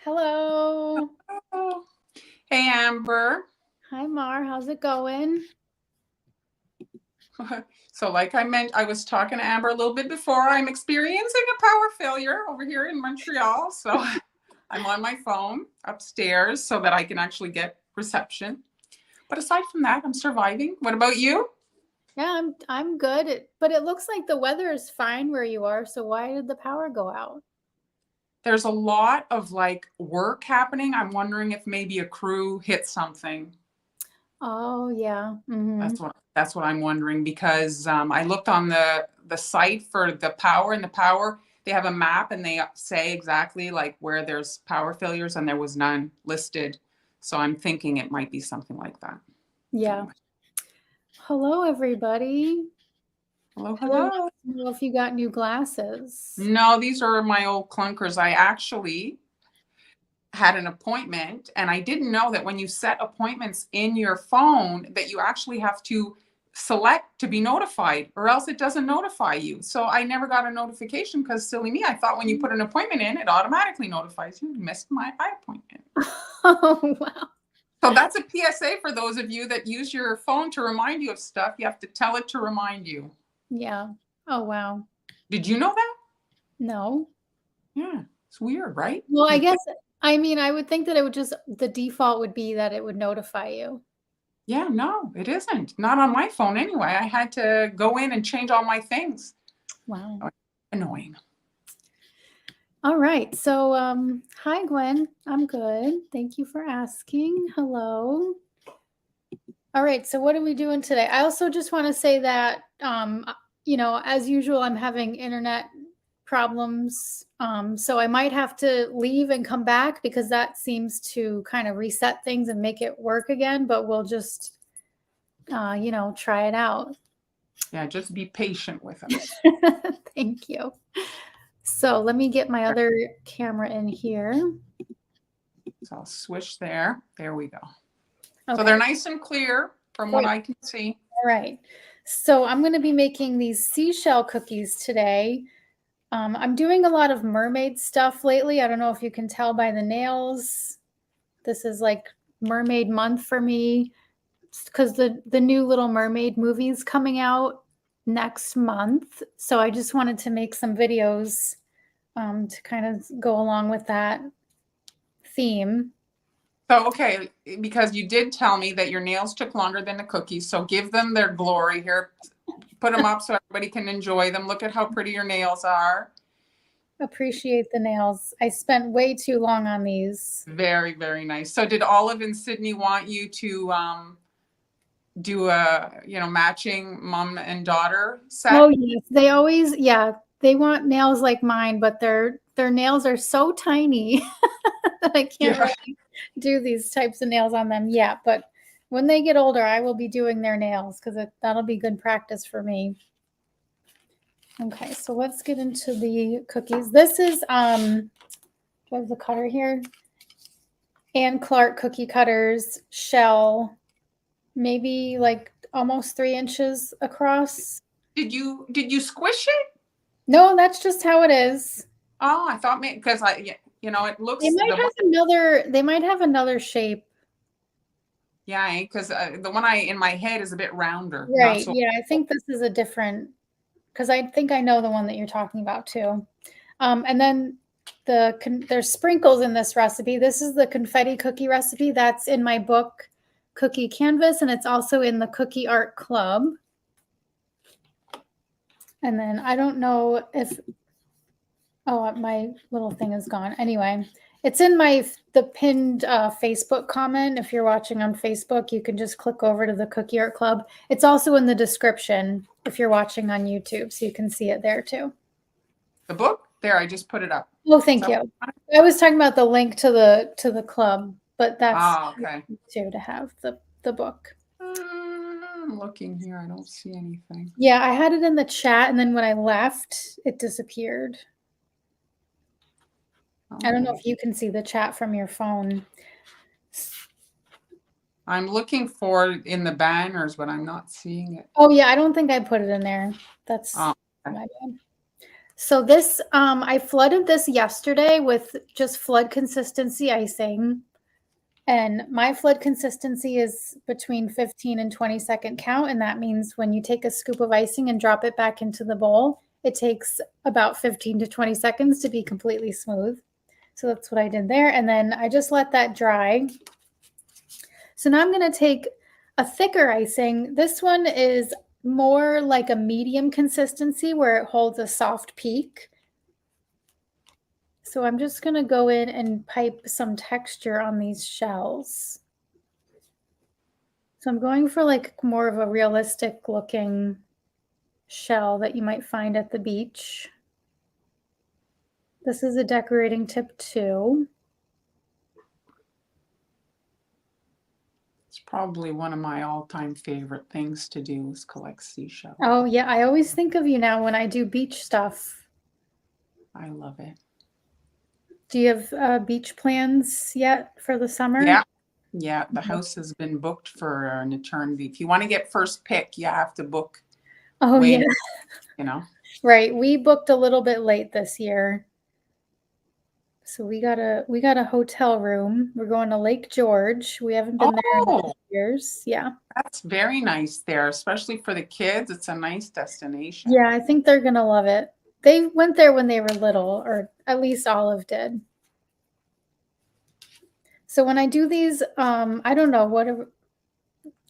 Hello. Oh. Hey, Amber. Hi, Mar. How's it going? So, like I was talking to Amber a little bit before. I'm experiencing a power failure over here in Montreal. So, I'm on my phone upstairs so that I can actually get reception. But aside from that, I'm surviving. What about you? Yeah, I'm good. But it looks like the weather is fine where you are, so why did the power go out? There's a lot of like work happening. I'm wondering if maybe a crew hit something. Oh, yeah. Mm-hmm. That's what I'm wondering because I looked on the site for the power and the power. They have a map and they say exactly like where there's power failures and there was none listed. So I'm thinking it might be something like that. Yeah. Anyway. Hello, everybody. Hello, Everyone hello. wants to know if you got new glasses. No, these are my old clunkers. I actually had an appointment and I didn't know that when you set appointments in your phone that you actually have to select to be notified or else it doesn't notify you. So I never got a notification because silly me, I thought when you put an appointment in, it automatically notifies you. You missed my eye appointment. Oh, wow. So that's a PSA for those of you that use your phone to remind you of stuff. You have to tell it to remind you. Yeah. Oh, wow. Did you know that? No. Yeah, it's weird, right? Well, I You guess, think, I would think that it would just, the default would be that it would notify you. yeah, no, it isn't. Not on my phone anyway. I had to go in and change all my things. Wow. Annoying. All right. So, hi, Gwen. I'm good. Thank you for asking. Hello. All right. So, what are we doing today? I also just want to say that, as usual, I'm having internet problems. So, I might have to leave and come back because that seems to kind of reset things and make it work again. But we'll just, try it out. Yeah, just be patient with us. Thank you. So, let me get my other camera in here. So I'll swish there. There we go. So Okay. they're nice and clear from what Great. I can see. All right. So I'm going to be making these seashell cookies today. I'm doing a lot of mermaid stuff lately. I don't know if you can tell by the nails. This is like mermaid month for me because the new Little Mermaid movie is coming out next month. So I just wanted to make some videos to kind of go along with that theme. So, okay, because you did tell me that your nails took longer than the cookies. So give them their glory here. Put them up so everybody can enjoy them. Look at how pretty your nails are. Appreciate the nails. I spent way too long on these. Very, very nice. So did Olive and Sydney want you to do a, matching mom and daughter Oh set? yes, they always they want nails like mine, but their nails are so tiny that I can't Yeah. really do these types of nails on them yet. But when they get older, I will be doing their nails because that'll be good practice for me. Okay, so let's get into the cookies. This is do I have the cutter here? Ann Clark cookie cutters, shell, maybe like almost 3 inches across. Did you squish it? No, that's just how it is. Oh, I thought maybe because it They looks might the one. have another shape. Yeah, because the one I in my head is a bit rounder, not Right. so. Yeah, I think this is a different because I think I know the one that you're talking about too. And then there's sprinkles in this recipe. This is the confetti cookie recipe that's in my book, Cookie Canvas, and it's also in the Cookie Art Club. And then I don't know if my little thing is gone. Anyway, it's in the pinned Facebook comment. If you're watching on Facebook, you can just click over to the Cookie Art Club. It's also in the description if you're watching on YouTube, so you can see it there too. The book there, I just put it up. Oh, thank you. I was talking about the link to the club, but that's Okay. too to have the book. I'm looking here. I don't see anything. Yeah, I had it in the chat, and then when I left, it disappeared. I don't know Okay. if you can see the chat from your phone. I'm looking for it in the banners, but I'm not seeing it. Oh yeah, I don't think I put it in there. That's Oh, okay. my bad. So this, I flooded this yesterday with just flood consistency icing. And my flood consistency is between 15 and 20-second count. And that means when you take a scoop of icing and drop it back into the bowl, it takes about 15 to 20 seconds to be completely smooth. So that's what I did there. And then I just let that dry. So now I'm going to take a thicker icing. This one is more like a medium consistency where it holds a soft peak. So I'm just going to go in and pipe some texture on these shells. So I'm going for like more of a realistic looking shell that you might find at the beach. This is a decorating tip 2. It's probably one of my all-time favorite things to do is collect seashells. Oh yeah, I always think of you now when I do beach stuff. I love it. Do you have beach plans yet for the summer? Yeah. Yeah, the house has been booked for an eternity. If you want to get first pick, you have to book. Oh yeah. You know. Right. We booked a little bit late this year. So we got a hotel room. We're going to Lake George. We haven't been there in years. Yeah. That's very nice there, especially for the kids. It's a nice destination. Yeah, I think they're gonna love it. They went there when they were little, or at least Olive did. So when I do these, I don't know what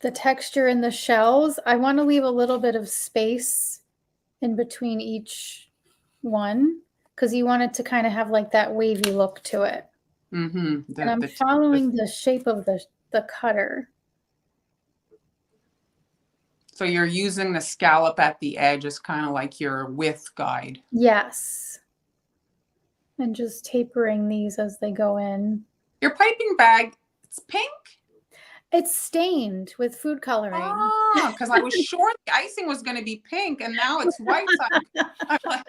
the texture in the shells, I want to leave a little bit of space in between each one because you want it to kind of have like that wavy look to it. Mm-hmm. And I'm following the shape of the cutter. So you're using the scallop at the edge as kind of like your width guide. Yes. And just tapering these as they go in. Your piping bag, it's pink? It's stained with food coloring. Ah, because I was sure the icing was going to be pink and now it's white. I'm like,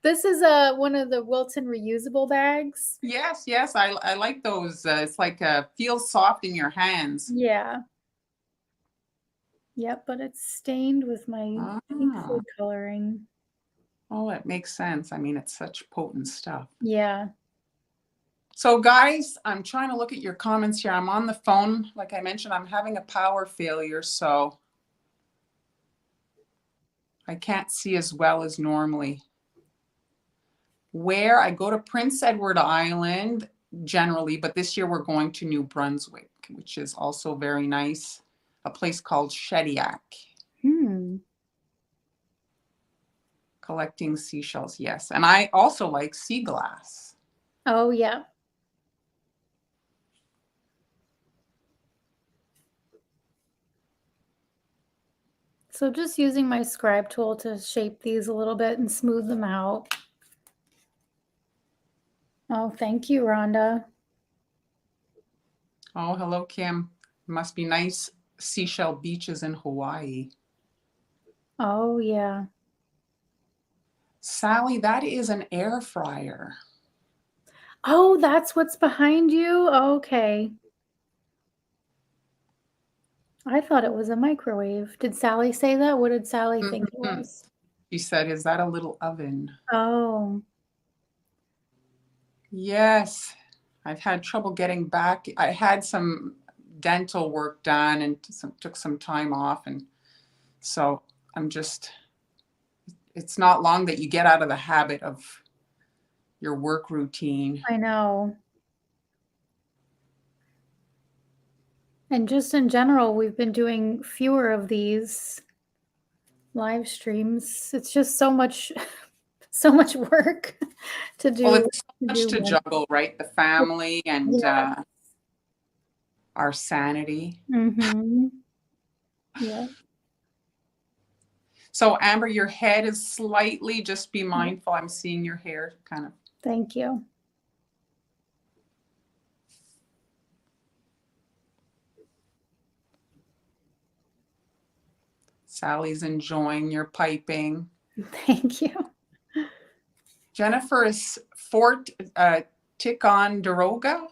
this is one of the Wilton reusable bags. Yes, I like those. It's like feels soft in your hands. Yeah. Yep, but it's stained with my pink food coloring. Oh, it makes sense. I mean, it's such potent stuff. Yeah. So guys, I'm trying to look at your comments here. I'm on the phone. Like I mentioned, I'm having a power failure, so I can't see as well as normally. Where I go to Prince Edward Island generally, but this year we're going to New Brunswick, which is also very nice. A place called Shediac. Collecting seashells, yes. And I also like sea glass. Oh, yeah. So just using my scribe tool to shape these a little bit and smooth them out. Oh, thank you, Rhonda. Oh, hello, Kim. Must be nice seashell beaches in Hawaii. Oh, yeah. Sally, that is an air fryer. Oh, that's what's behind you? Okay. I thought it was a microwave. Did Sally say that? What did Sally think it was? She said, is that a little oven? Oh. Yes. I've had trouble getting back. I had some dental work done and took some time off. And so I'm just, it's not long that you get out of the habit of your work routine. I know. And just in general, we've been doing fewer of these live streams. It's just so much work to do. Well, it's so much to juggle, right? The family and our sanity. Mm-hmm. Yeah. So Amber, your head is slightly, just be mindful. I'm seeing your hair kind of. Thank you. Sally's enjoying your piping. Thank you. Jennifer is Fort Ticonderoga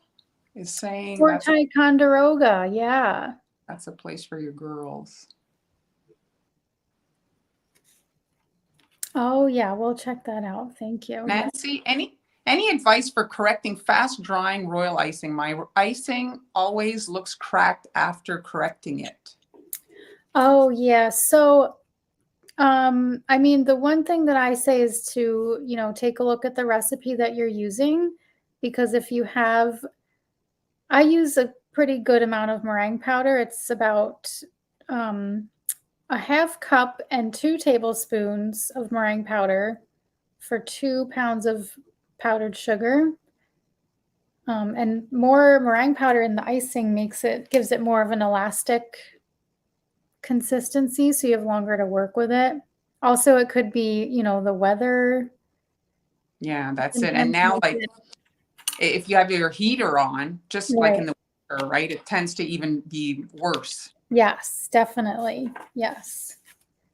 is saying Fort Ticonderoga, yeah. That's a place for your girls. Oh yeah, we'll check that out. Thank you. Yeah. Nancy, any advice for correcting fast drying royal icing? My icing always looks cracked after correcting it. Oh yeah. So I mean, the one thing that I say is to, take a look at the recipe that you're using, because if you have, I use a pretty good amount of meringue powder. It's about um, a half cup and 2 tablespoons of meringue powder for 2 pounds of powdered sugar. And more meringue powder in the icing gives it more of an elastic consistency, so you have longer to work with it. Also, it could be, the weather. Yeah, that's it. And Sometimes now, make like, it if you have your heater on, just like in right. the winter, right, it tends to even be worse. Yes, definitely. Yes.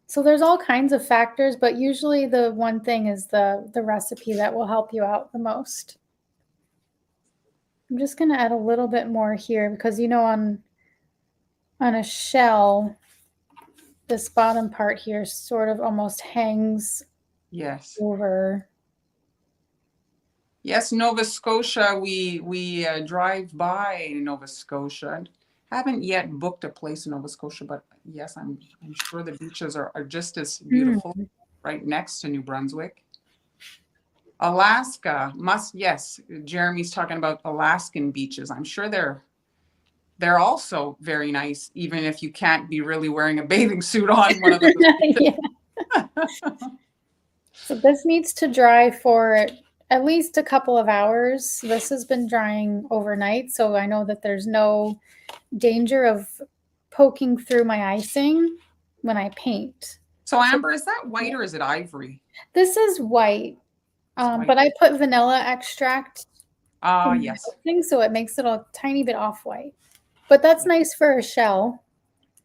So there's all kinds of factors, but usually the one thing is the recipe that will help you out the most. I'm just going to add a little bit more here because on a shell, this bottom part here sort of almost hangs Yes. over. Yes, Nova Scotia, we drive by Nova Scotia. Haven't yet booked a place in Nova Scotia, but yes, I'm sure the beaches are just as beautiful right next to New Brunswick. Alaska yes, Jeremy's talking about Alaskan beaches. I'm sure they're also very nice, even if you can't be really wearing a bathing suit on one of those. Yeah. So this needs to dry for at least a couple of hours. This has been drying overnight, so I know that there's no danger of poking through my icing when I paint. So Amber, is that white or is it ivory? This is white, White. but I put vanilla extract Ah, in yes. the icing, so it makes it a tiny bit off-white. But that's nice for a shell.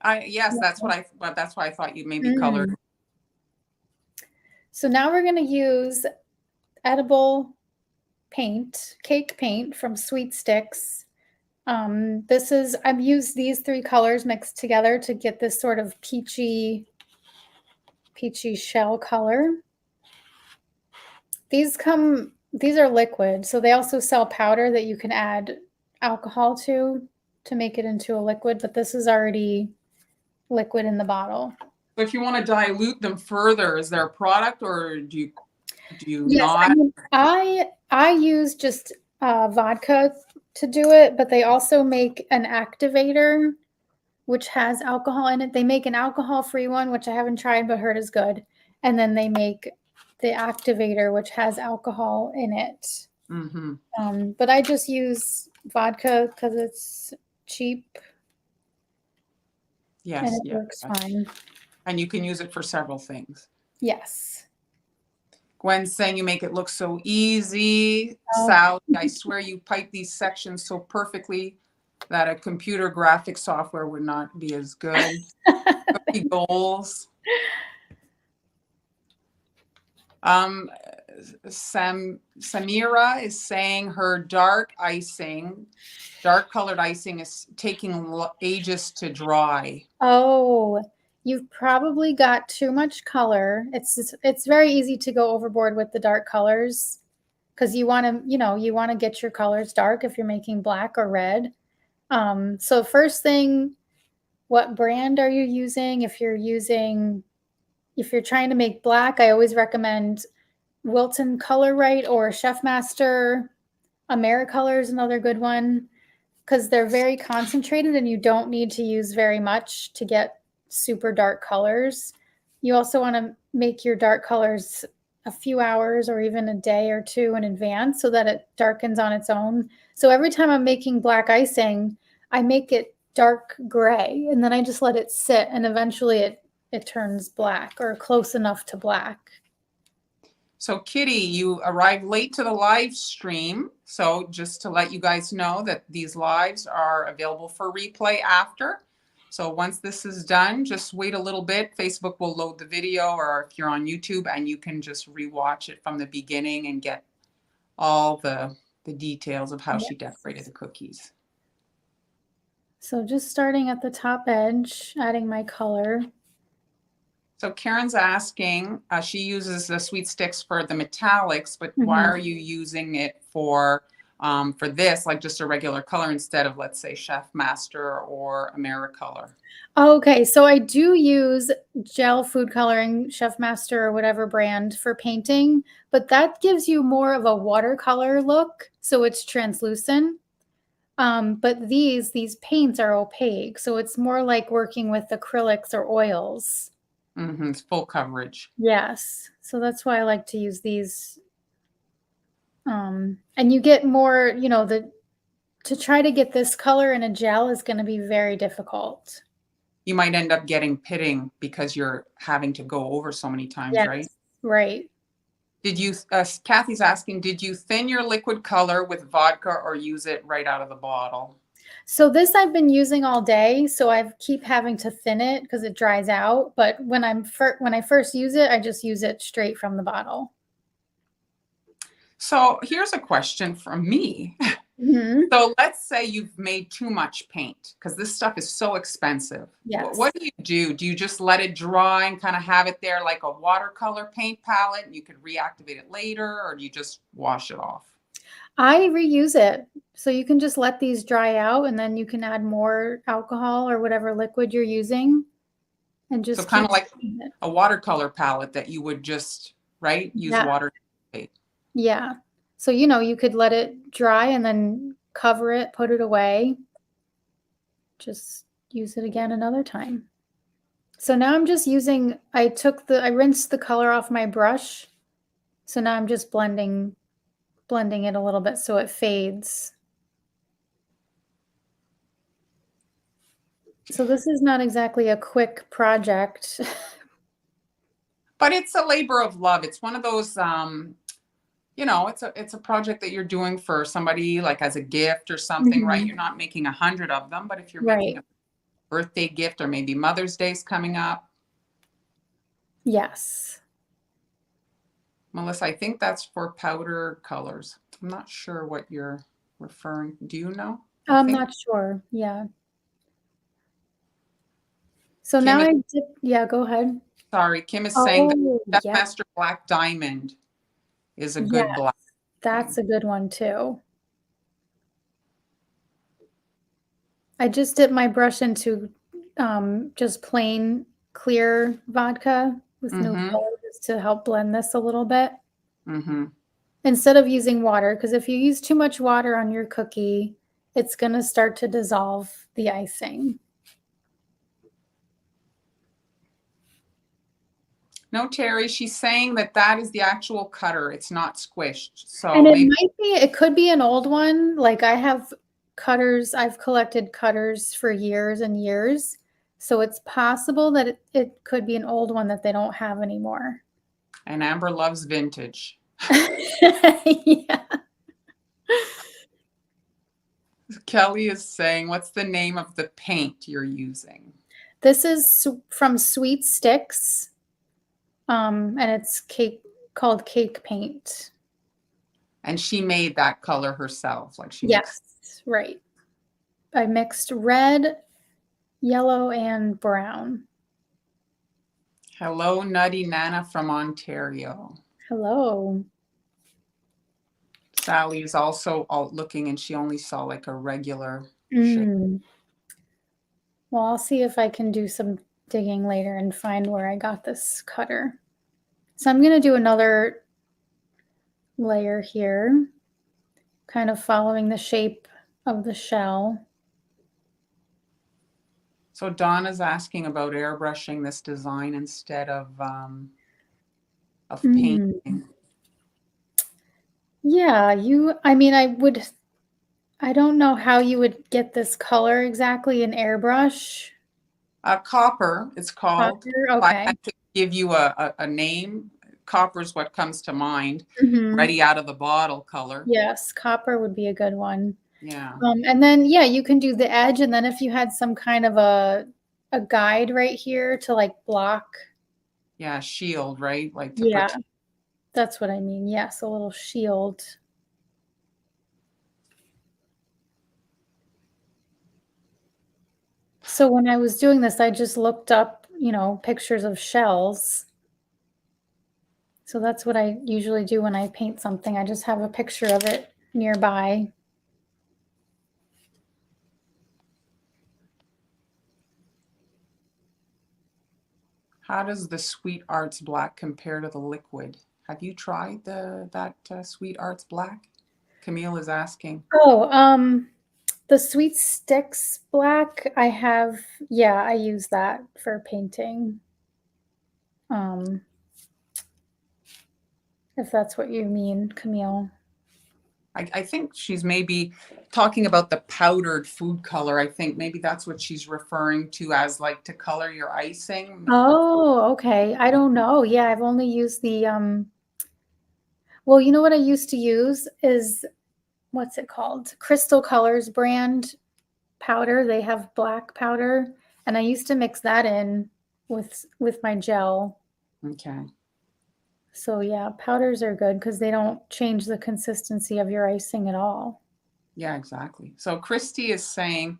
Yes, that's why I thought you maybe colored. Mm. So now we're going to use edible paint, cake paint from Sweet Sticks. I've used these 3 colors mixed together to get this sort of peachy shell color. These are liquid, so they also sell powder that you can add alcohol to make it into a liquid, but this is already liquid in the bottle. So if you want to dilute them further, is there a product or do you Yes, not? I use just vodka to do it, but they also make an activator which has alcohol in it. They make an alcohol-free one, which I haven't tried but heard is good, and then they make the activator, which has alcohol in it. Mm-hmm. But I just use vodka because it's cheap. Yes, And it yes. works fine. And you can use it for several things. Yes. Gwen's saying you make it look so easy. Oh. Sally, I swear you pipe these sections so perfectly that a computer graphic software would not be as good. Cookie goals. Samira is saying her dark colored icing is taking ages to dry. Oh, you've probably got too much color. It's very easy to go overboard with the dark colors because you want to get your colors dark if you're making black or red. So first thing, what brand are you using? If you're trying to make black, I always recommend Wilton Color Right or Chef Master. AmeriColor is another good one because they're very concentrated and you don't need to use very much to get super dark colors. You also want to make your dark colors a few hours or even a day or two in advance so that it darkens on its own. So every time I'm making black icing, I make it dark gray and then I just let it sit and eventually it turns black or close enough to black. So Kitty, you arrived late to the live stream. So just to let you guys know that these lives are available for replay after. So once this is done, just wait a little bit. Facebook will load the video, or if you're on YouTube, and you can just rewatch it from the beginning and get all the details of how she decorated the cookies. So just starting at the top edge, adding my color. So Karen's asking, she uses the sweet sticks for the metallics, but why Mhm. are you using it for this, like just a regular color instead of, let's say, Chef Master or Americolor? Okay, so I do use gel food coloring, Chef Master or whatever brand for painting, but that gives you more of a watercolor look, so it's translucent. But these paints are opaque, so it's more like working with acrylics or oils. It's full coverage. Yes, so that's why I like to use these. And you get more, the to try to get this color in a gel is going to be very difficult. You might end up getting pitting because you're having to go over so many times, Yes, right? right. Did you, Kathy's asking, did you thin your liquid color with vodka or use it right out of the bottle? So this I've been using all day, so I keep having to thin it because it dries out. But when when I first use it, I just use it straight from the bottle. So here's a question from me. Hmm. So let's say you've made too much paint because this stuff is so expensive. Yes. What do you do? Do you just let it dry and kind of have it there like a watercolor paint palette and you could reactivate it later, or do you just wash it off? I reuse it. So you can just let these dry out and then you can add more alcohol or whatever liquid you're using and So just kind keep of like doing it. a watercolor palette that you would just, right, use Yeah. water to paint. Yeah. So, you could let it dry and then cover it, put it away, just use it again another time. So now I'm just using, I rinsed the color off my brush. So now I'm just blending it a little bit so it fades. So this is not exactly a quick project. But it's a labor of love. It's one of those it's a project that you're doing for somebody like as a gift or something, right? You're Mhm. not making 100 of them, but if you're making Right. a birthday gift or maybe Mother's Day's coming up. Yes. Melissa, I think that's for powder colors. I'm not sure what you're referring. Do you know? I I'm think not sure. Yeah. So Kim now is yeah, go ahead. sorry. Kim is saying that Oh, Step yeah. Master Black Diamond is a Yes. good black That's thing. a good one too. I just dipped my brush into just plain clear vodka with no Mm-hmm. color just to help blend this a little bit Mm-hmm. instead of using water. Because if you use too much water on your cookie, it's going to start to dissolve the icing. No, Terry, she's saying that that is the actual cutter. It's not squished. And So maybe it could be an old one. Like I have cutters, I've collected cutters for years and years. So it's possible that it could be an old one that they don't have anymore. and Amber loves vintage. Yeah. Kelly is saying, what's the name of the paint you're using? This is from Sweet Sticks, and it's called cake paint. And she made that color herself, like she mixed. Yes, right. I mixed red, yellow, and brown. Hello, Nutty Nana from Ontario. Hello. Sally is also out looking and she only saw like a regular shape. Mm. Well, I'll see if I can do some digging later and find where I got this cutter. So I'm going to do another layer here, kind of following the shape of the shell. So Donna's asking about airbrushing this design instead of Mm. painting. Yeah, I don't know how you would get this color exactly in airbrush. Copper, it's called. Copper, If I okay. had to give you a name, copper is what comes to mind. Mhm. Ready out of the bottle color. Yes, copper would be a good one. Yeah. And then, yeah, you can do the edge, and then if you had some kind of a guide right here to like block. Yeah, shield, right? Like to Yeah, protect. that's what I mean. Yes, a little shield. So when I was doing this, I just looked up, pictures of shells. So that's what I usually do when I paint something. I just have a picture of it nearby. How does the Sweet Arts Black compare to the liquid? Have you tried that Sweet Arts Black? Camille is asking. Oh, the Sweet Sticks Black, I use that for painting. If that's what you mean, Camille. I think she's maybe talking about the powdered food color. I think maybe that's what she's referring to as like to color your icing. Oh, okay. I don't know. Yeah, I've only used the well, you know what I used to use is what's it called? Crystal Colors brand powder. They have black powder, and I used to mix that in with my gel. Okay. So yeah, powders are good because they don't change the consistency of your icing at all. Yeah, exactly. So Christy is saying,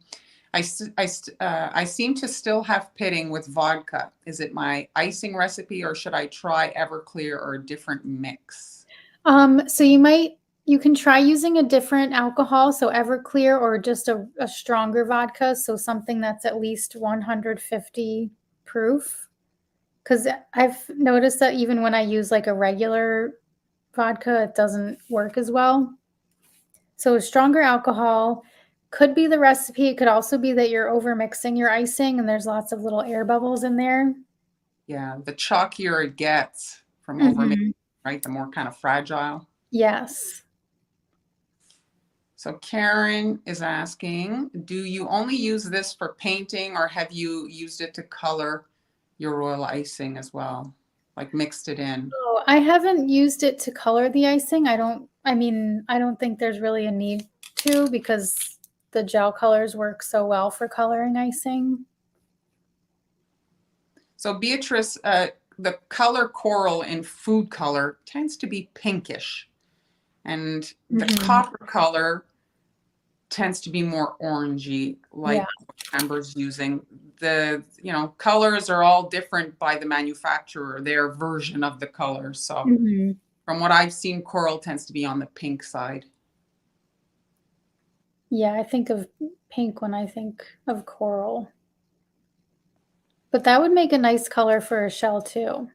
I seem to still have pitting with vodka. Is it my icing recipe or should I try Everclear or a different mix? So you can try using a different alcohol, so Everclear or just a stronger vodka, so something that's at least 150 proof. Because I've noticed that even when I use like a regular vodka, it doesn't work as well. So stronger alcohol could be the recipe. It could also be that you're over mixing your icing and there's lots of little air bubbles in there. Yeah, the chalkier it gets from over mixing, Mhm. right? The more kind of fragile. Yes. So Karen is asking, do you only use this for painting or have you used it to color your royal icing as well? Like mixed it in? Oh, I haven't used it to color the icing. I don't think there's really a need to because the gel colors work so well for coloring icing. So Beatrice, the color coral in food color tends to be pinkish, and the Mhm. copper color tends to be more orangey, Yeah. like Amber's using. The colors are all different by the manufacturer, their version of the color. So Mhm. from what I've seen, coral tends to be on the pink side. Yeah, I think of pink when I think of coral. But that would make a nice color for a shell too.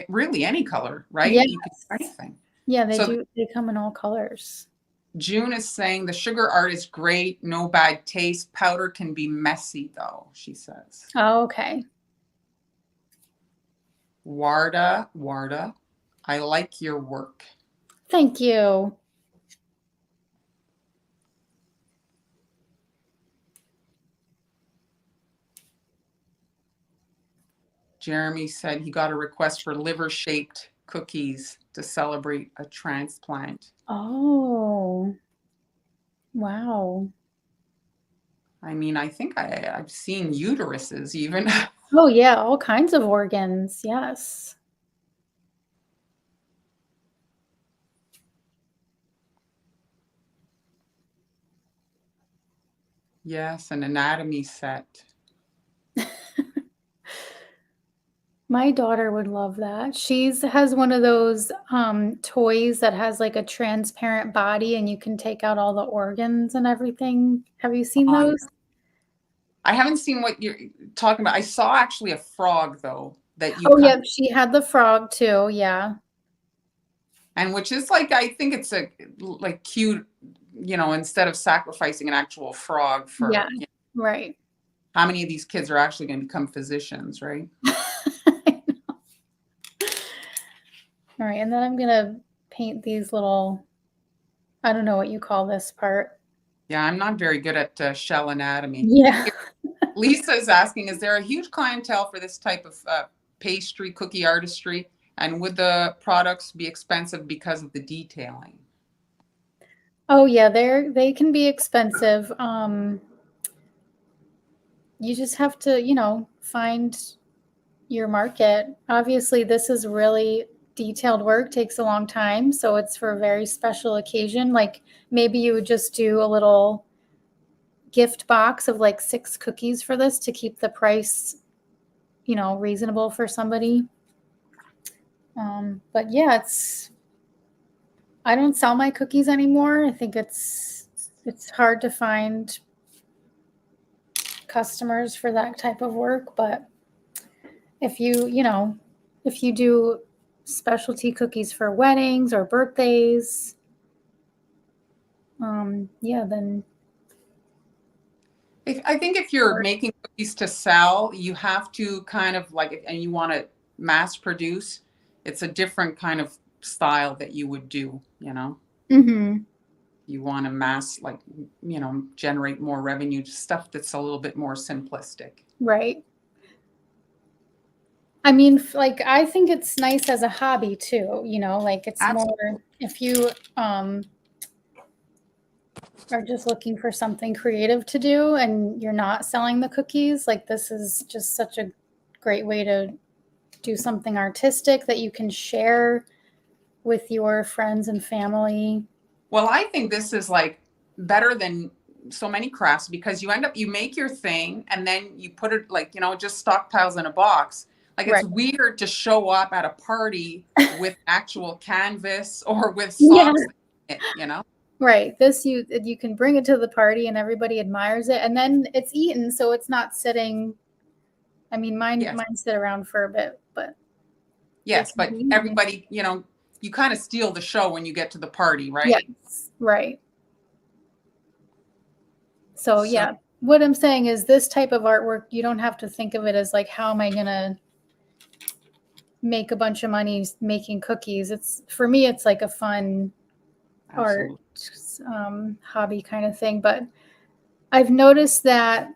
Really, any color, right? Yes. You can do anything. Yeah, they So do. They come in all colors. June is saying the sugar art is great, no bad taste. Powder can be messy though, she says. Oh, okay. Warda, I like your work. Thank you. Jeremy said he got a request for liver-shaped cookies to celebrate a transplant. Oh, wow. I mean, I think I've seen uteruses even. Oh, yeah, all kinds of organs. Yes. Yes, an anatomy set. My daughter would love that. She's has one of those toys that has like a transparent body and you can take out all the organs and everything. Have you seen Yeah. those? I haven't seen what you're talking about. I saw actually a frog though that you Oh, cut, yep, she had the frog too. Yeah. and which is like I think it's a like cute, instead of sacrificing an actual frog Yeah. for Right. how many of these kids are actually going to become physicians, right? All right, and then I'm gonna paint these little, I don't know what you call this part. Yeah, I'm not very good at shell anatomy. Yeah. Lisa is asking, is there a huge clientele for this type of pastry cookie artistry? And would the products be expensive because of the detailing? Oh yeah, they can be expensive. You just have to, find your market. Obviously, this is really detailed work, takes a long time, so it's for a very special occasion. Like maybe you would just do a little gift box of like 6 cookies for this to keep the price, reasonable for somebody. But yeah, I don't sell my cookies anymore. I think it's hard to find customers for that type of work, but if you do specialty cookies for weddings or birthdays, yeah, then I think if you're making cookies to sell, you have to kind of like, and you want to mass produce, it's a different kind of style that you would do, mm-hmm. You want to mass, like, generate more revenue, stuff that's a little bit more simplistic. Right. I mean, like, I think it's nice as a hobby too, like it's Absolutely. more if you are just looking for something creative to do and you're not selling the cookies, like this is just such a great way to do something artistic that you can share with your friends and family. Well, I think this is like better than so many crafts because you make your thing and then you put it like, just stockpiles in a box. Like it's Right. weird to show up at a party with actual canvas or with Yeah. socks, Right. This you can bring it to the party and everybody admires it and then it's eaten so it's not sitting. I mean, mine sit around for a bit, but yes, but everybody, you kind of steal the show when you get to the party, right? Yes, right. So yeah, what I'm saying is this type of artwork, you don't have to think of it as like, how am I gonna make a bunch of money making cookies? For me, it's like a fun art hobby kind of thing. But I've noticed that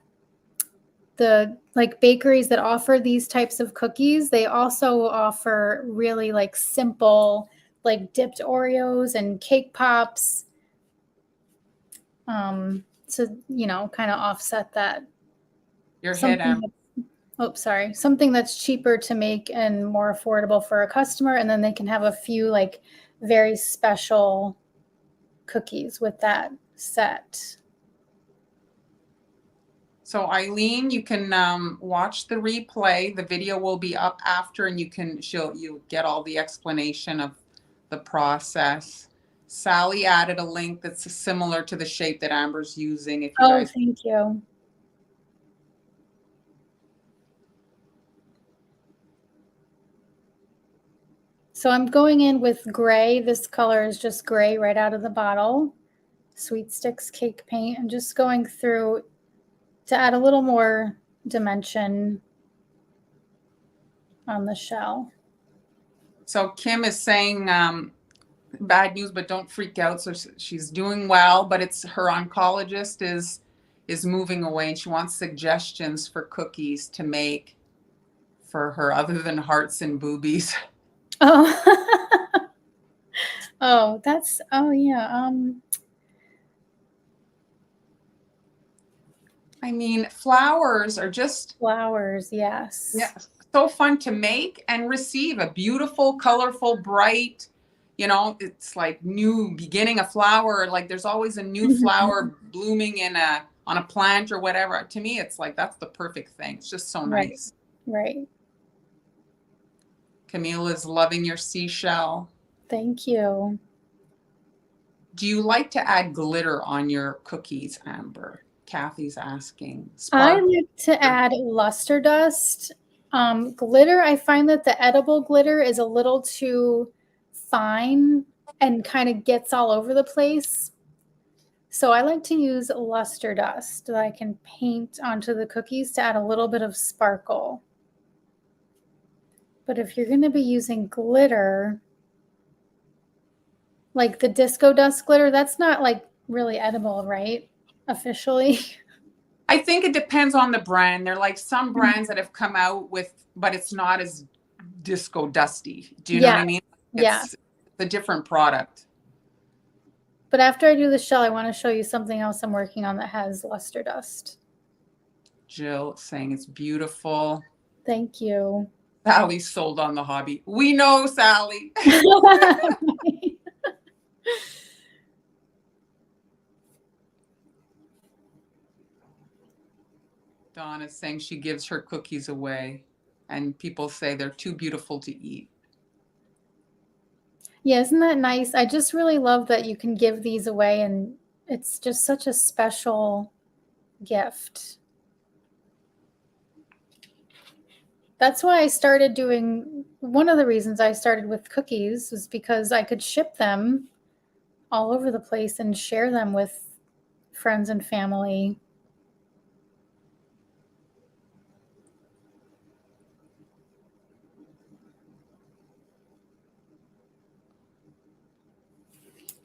the like bakeries that offer these types of cookies, they also offer really like simple, like dipped Oreos and cake pops. To kind of offset that. Your head. Something that's cheaper to make and more affordable for a customer, and then they can have a few like very special cookies with that set. So Eileen, you can watch the replay. The video will be up after, and you'll get all the explanation of the process. Sally added a link that's similar to the shape that Amber's using. If you guys. Thank you. So I'm going in with gray. This color is just gray right out of the bottle. Sweet Sticks cake paint. I'm just going through to add a little more dimension on the shell. So Kim is saying bad news, but don't freak out. So she's doing well, but it's her oncologist is moving away, and she wants suggestions for cookies to make for her other than hearts and boobies. Oh, yeah. I mean, flowers are just Flowers, yes. Yeah, so fun to make and receive. A beautiful, colorful, bright, it's like new beginning a flower. Like there's always a new flower blooming on a plant or whatever. To me, it's like that's the perfect thing. It's just so nice. Right. Camille is loving your seashell. Thank you. Do you like to add glitter on your cookies, Amber? Kathy's asking. I like to add luster dust. Glitter, I find that the edible glitter is a little too fine and kind of gets all over the place. So I like to use luster dust that I can paint onto the cookies to add a little bit of sparkle. But if you're going to be using glitter, like the disco dust glitter, that's not like really edible, right? Officially. I think it depends on the brand. There are like some brands that have come out with, but it's not as disco dusty. Do you know what I mean? It's a different product. But after I do the shell, I want to show you something else I'm working on that has luster dust. Jill saying it's beautiful. Thank you. Sally's sold on the hobby. We know, Sally. Donna's saying she gives her cookies away. and people say they're too beautiful to eat. Yeah, isn't that nice? I just really love that you can give these away, and it's just such a special gift. That's why I started doing, one of the reasons I started with cookies was because I could ship them all over the place and share them with friends and family.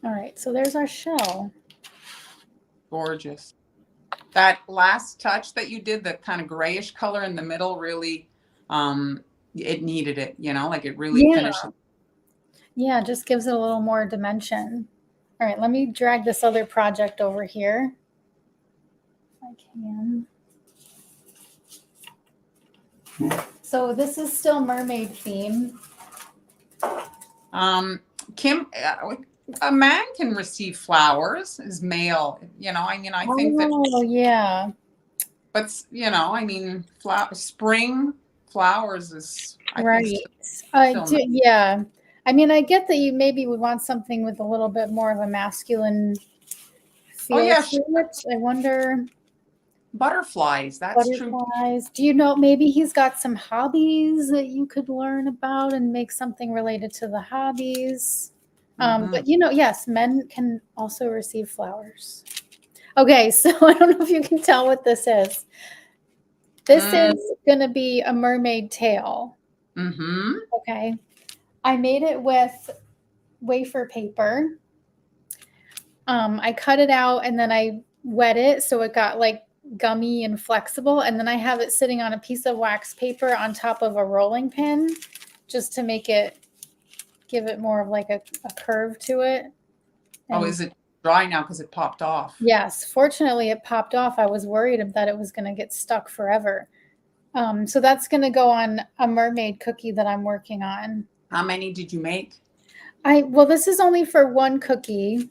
All right, so there's our shell. Gorgeous. That last touch that you did, the kind of grayish color in the middle, really, it needed it, you know, like it really finished. Yeah, just gives it a little more dimension. All right, let me drag this other project over here. If I can. So this is still mermaid theme. Kim, a man can receive flowers as male, you know, I mean, I think that. Oh, yeah. But, you know, I mean, spring flowers is, I Right. think, Yeah. I mean, I get that you maybe would want something with a little bit more of a masculine feel yeah, to it. I wonder. Butterflies, that's true. Butterflies. Do you know, maybe he's got some hobbies that you could learn about and make something related to the hobbies. But you know, yes, men can also receive flowers. Okay, so I don't know if you can tell what this is. This is going to be a mermaid tail. Okay. I made it with wafer paper. I cut it out and then I wet it so it got like gummy and flexible. And then I have it sitting on a piece of wax paper on top of a rolling pin just to make it, give it more of like a curve to it. And is it dry now because it popped off? Yes. Fortunately, it popped off. I was worried that it was going to get stuck forever. So that's going to go on a mermaid cookie that I'm working on. How many did you make? Well, this is only for one cookie.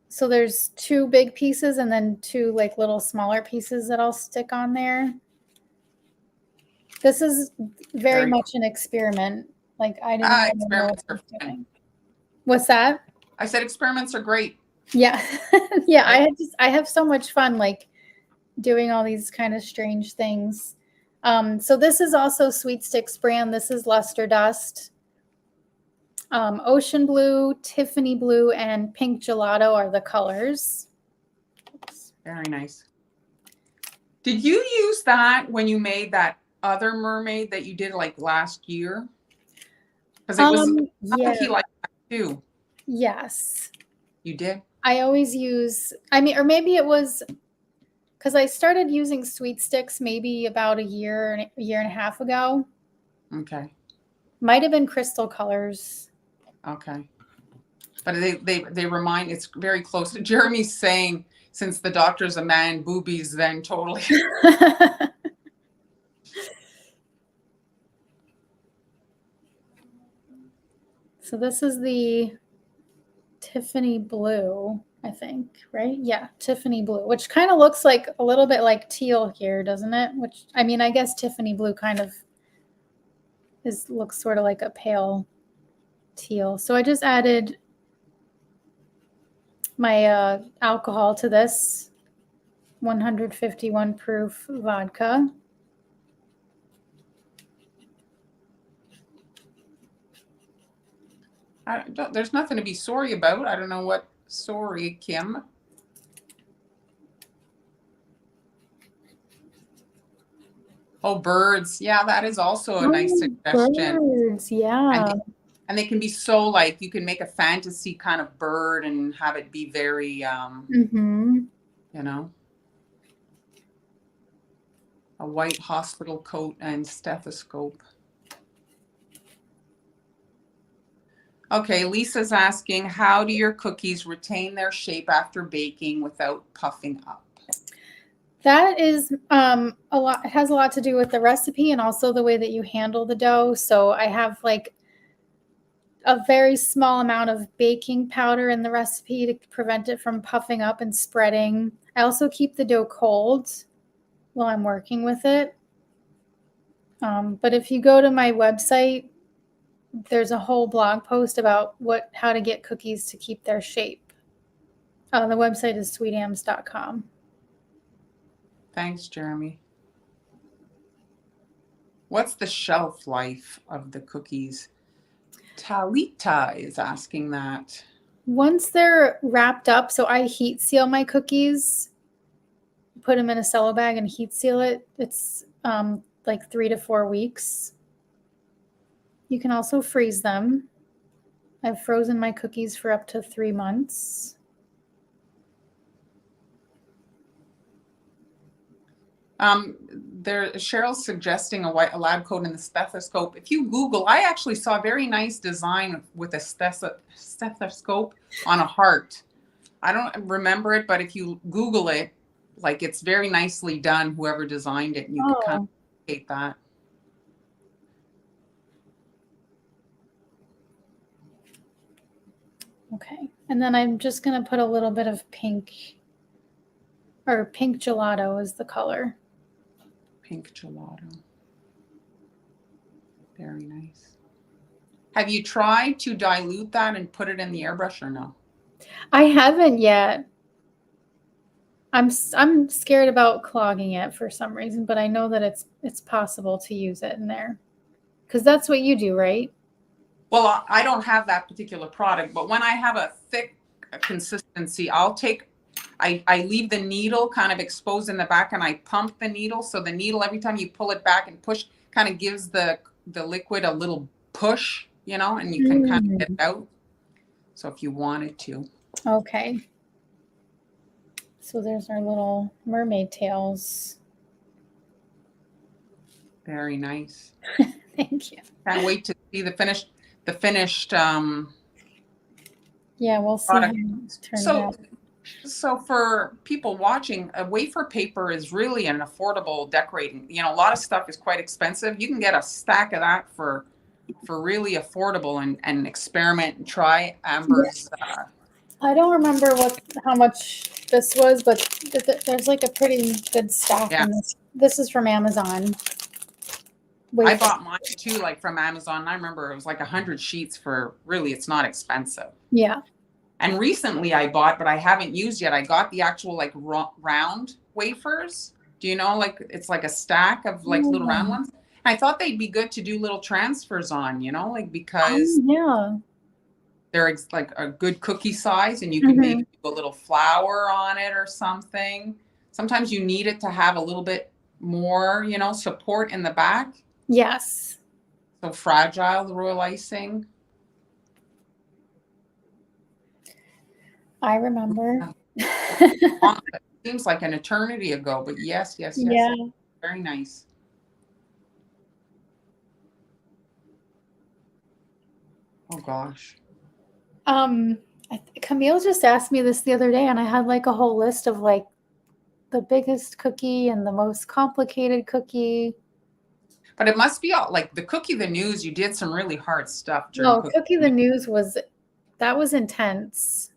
So there's 2 big pieces and then 2 like little smaller pieces that I'll stick on there. This is very much an experiment. Like I didn't really know what I was doing. What's that? I said experiments are great. Yeah. Yeah, I have so much fun like doing all these kind of strange things. So this is also Sweet Sticks brand. This is Luster Dust. Ocean blue, Tiffany blue, and pink gelato are the colors. Oops. Very nice. Did you use that when you made that other mermaid that you did like last year? Because it was cookie like that too. Yes. You did? I always use, I mean, or maybe it was because I started using Sweet Sticks maybe about a year and a half ago. Okay. Might have been crystal colors. Okay. But they remind, it's very close to Jeremy's saying, since the doctor's a man, boobies then totally. So this is the Tiffany blue, I think, right? Yeah, Tiffany blue, which kind of looks like a little bit like teal here, doesn't it? Which, I mean, I guess Tiffany blue kind of looks sort of like a pale teal. So I just added my alcohol to this, 151 proof vodka. There's nothing to be sorry about. I don't know what sorry, Kim. Oh, birds. Yeah, that is also a nice suggestion. Birds, yeah. And they can be so like, you can make a fantasy kind of bird and have it be very, you know, a white hospital coat and stethoscope. Okay, Lisa's asking, how do your cookies retain their shape after baking without puffing up? That is a lot. It has a lot to do with the recipe and also the way that you handle the dough. So I have like a very small amount of baking powder in the recipe to prevent it from puffing up and spreading. I also keep the dough cold while I'm working with it. But if you go to my website, there's a whole blog post about how to get cookies to keep their shape. The website is SweetAmbs.com. Thanks, Jeremy. What's the shelf life of the cookies? Talita is asking that. Once they're wrapped up, so I heat seal my cookies, put them in a cello bag and heat seal it. It's like 3 to 4 weeks. You can also freeze them. I've frozen my cookies for up to 3 months. Cheryl's suggesting a lab coat in the stethoscope. If you Google, I actually saw a very nice design with a stethoscope on a heart. I don't remember it, but if you Google it, like it's very nicely done, whoever designed it, and you could kind of duplicate that. Okay, and then I'm just going to put a little bit of pink gelato is the color. Pink gelato. Very nice. Have you tried to dilute that and put it in the airbrush or no? I haven't yet. I'm scared about clogging it for some reason, but I know that it's possible to use it in there. Because that's what you do, right? Well, I don't have that particular product, but when I have a thick consistency, I leave the needle kind of exposed in the back and I pump the needle. So the needle, every time you pull it back and push, kind of gives the liquid a little push, and you can kind of get it out. So if you wanted to. Okay. So there's our little mermaid tails. Very nice. Thank you. Can't wait to see the finished. Yeah, we'll see how it turns out. So for people watching, a wafer paper is really an affordable decorating. A lot of stuff is quite expensive. You can get a stack of that for really affordable and experiment and try. Amber's. I don't remember how much this was, but there's like a pretty good stack in this. This is from Amazon. I bought mine too, like from Amazon. I remember it was like 100 sheets for really, it's not expensive. Yeah. And recently I bought, but I haven't used yet. I got the actual like round wafers. Do you know, like it's like a stack of like little round ones. And I thought they'd be good to do little transfers on, like because they're like a good cookie size and you can maybe do a little flower on it or something. Sometimes you need it to have a little bit more, support in the back. Yes. So fragile, the royal icing. I remember. It seems like an eternity ago, but yes. Yeah. Very nice. Oh gosh. Camille just asked me this the other day, and I had like a whole list of like the biggest cookie and the most complicated cookie. But it must be all like the Cookie the News. You did some really hard stuff. Cookie the News was intense.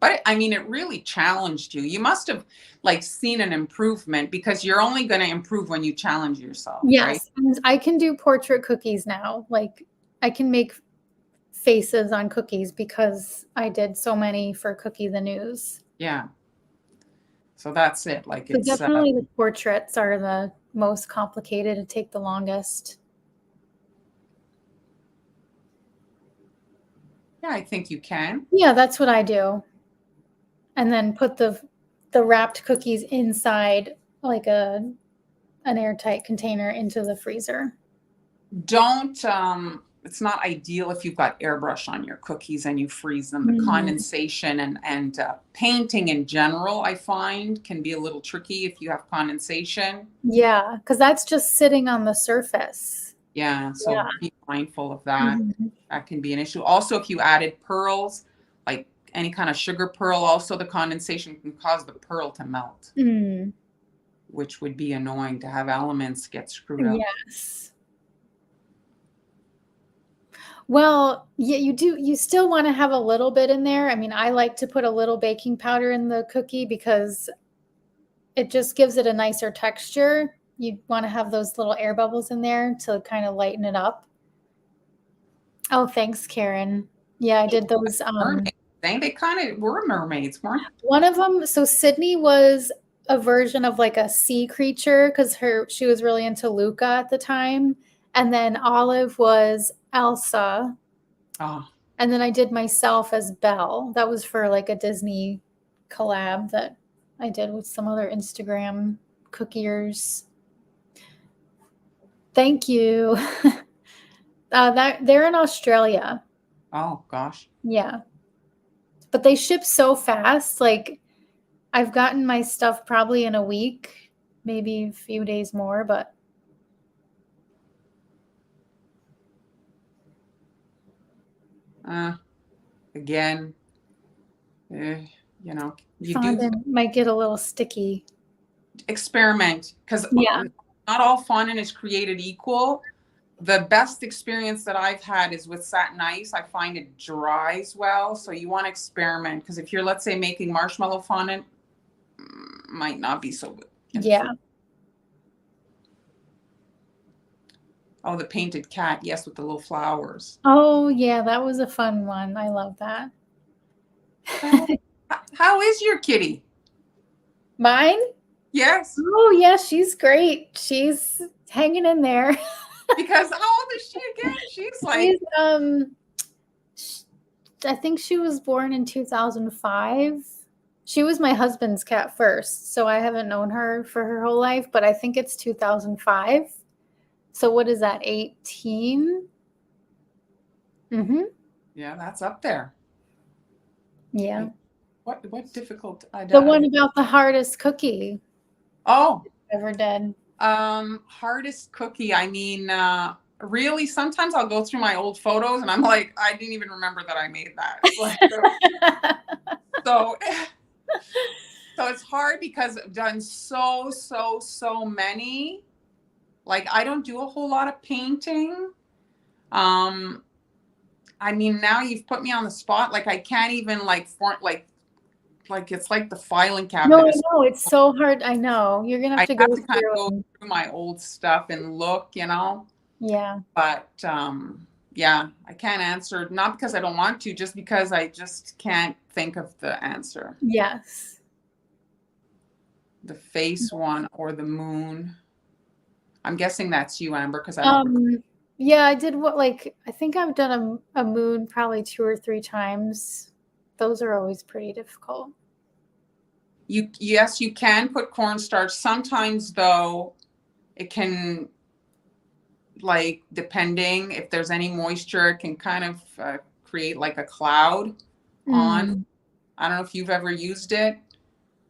But I mean, it really challenged you. You must have like seen an improvement because you're only going to improve when you challenge yourself. Yes, right? And I can do portrait cookies now. Like I can make faces on cookies because I did so many for Cookie the News. Yeah. So that's it. Like it's definitely the portraits are the most complicated and take the longest. Yeah, I think you can. Yeah, that's what I do. And then put the wrapped cookies inside like an airtight container into the freezer. Don't it's not ideal if you've got airbrush on your cookies and you freeze them. The condensation and painting in general, I find, can be a little tricky if you have condensation. Yeah, because that's just sitting on the surface. Yeah, so be mindful of that. That can be an issue. Also, if you added pearls, like any kind of sugar pearl, also the condensation can cause the pearl to melt, which would be annoying to have elements get screwed up. Yes. Well, yeah, you do. You still want to have a little bit in there. I mean, I like to put a little baking powder in the cookie because it just gives it a nicer texture, you want to have those little air bubbles in there to kind of lighten it up. Oh, thanks, Karen. Yeah, I did those. Mermaids. They kind of were mermaids, weren't they? One of them, so Sydney was a version of like a sea creature because she was really into Luca at the time. And then Olive was Elsa. Oh. And then I did myself as Belle. That was for like a Disney collab that I did with some other Instagram cookiers. Thank you. They're in Australia. Oh gosh. Yeah. But they ship so fast. Like I've gotten my stuff probably in a week, maybe a few days more, but Again, you know, you do fondant might get a little sticky. experiment because Yeah. not all fondant is created equal. The best experience that I've had is with satin ice. I find it dries well. So you want to experiment because if you're, let's say, making marshmallow fondant, might not be so good. Yeah. Oh, the painted cat. Yes, with the little flowers. Oh, yeah, that was a fun one. I love that. How is your kitty? Mine? Yes. Oh, yeah, she's great. She's hanging in there. Because how old is she again? She's like, I think she was born in 2005. She was my husband's cat first, so I haven't known her for her whole life, but I think it's 2005. So what is that, 18? Mm-hmm. Yeah, that's up there. Yeah. What difficult? The one about the hardest cookie. Oh. Ever did. Hardest cookie. I mean, really, sometimes I'll go through my old photos and I'm like, I didn't even remember that I made that. So it's hard because I've done so many. Like I don't do a whole lot of painting. I mean, now you've put me on the spot. Like I can't even like it's like the filing cabinet. No, it's so hard. I know. You're gonna have to go kind of go through my old stuff and look, Yeah. But yeah, I can't answer, not because I don't want to, just because I just can't think of the answer. Yes. The face one or the moon. I'm guessing that's you, Amber, because I don't. Yeah, I did I think I've done a moon probably 2 or 3 times. Those are always pretty difficult. Yes, you can put cornstarch. Sometimes though, it can, like, depending if there's any moisture, it can kind of create like a cloud on. I don't know if you've ever used it.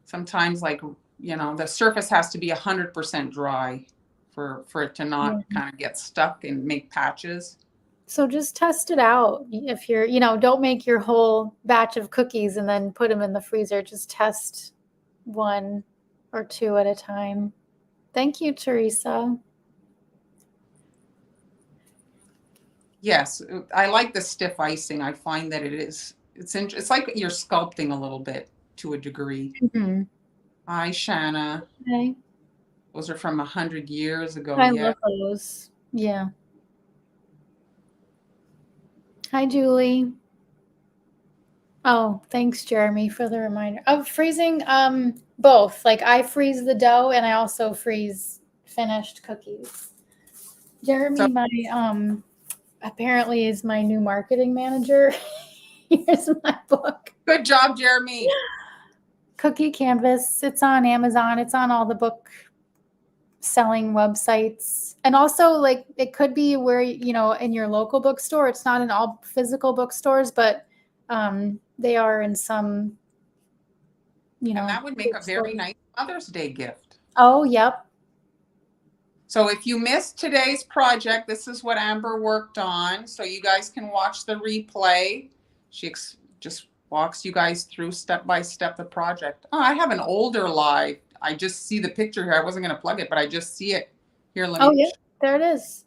Sometimes, like, the surface has to be 100% dry for it to not kind of get stuck and make patches. So just test it out. If you're, don't make your whole batch of cookies and then put them in the freezer. Just test 1 or 2 at a time. Thank you, Teresa. Yes, I like the stiff icing. I find that it's like you're sculpting a little bit to a degree. Mm-hmm. Hi, Shanna. Okay. Those are from 100 years ago. I love those. Yeah. Hi, Julie. Oh, thanks, Jeremy, for the reminder. Of freezing both. Like I freeze the dough and I also freeze finished cookies. Jeremy, my apparently is my new marketing manager. Here's my book. Good job, Jeremy. Cookie Canvas. It's on Amazon. It's on all the book selling websites. And also, like, it could be where, in your local bookstore. It's not in all physical bookstores, but they are in some, And that would make a very nice Mother's Day gift. Oh, yep. So if you missed today's project, this is what Amber worked on. So you guys can watch the replay. She just walks you guys through step by step the project. Oh, I have an older live. I just see the picture here. I wasn't going to plug it, but I just see it here. Yeah, there it is.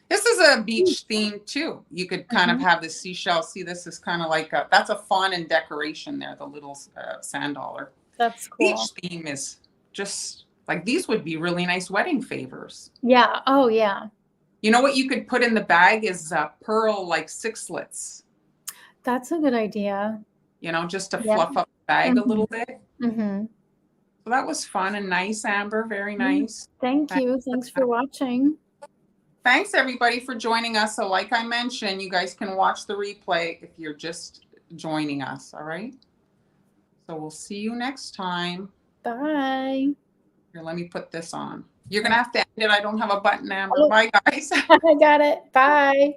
This is a beach theme too. You could kind of have the seashell. See, this is kind of like that's a fun and decoration there. The little sand dollar. That's cool. Beach theme is just Like these would be really nice wedding favors. Yeah. Oh, yeah. You know what you could put in the bag is pearl like sixlets, That's a good idea. you know, just to Yeah. fluff up the bag a Mm-hmm. little bit. Mm-hmm. So that was fun and nice, Amber. Very nice. Thank Thanks you. for Thanks that. for watching. Thanks everybody for joining us. So like I mentioned, you guys can watch the replay if you're just joining us. All right. So we'll see you next time. Bye. Here, let me put this on. You're going to have to end it. I don't have a button, Amber. Oh, Bye, guys. I got it. Bye.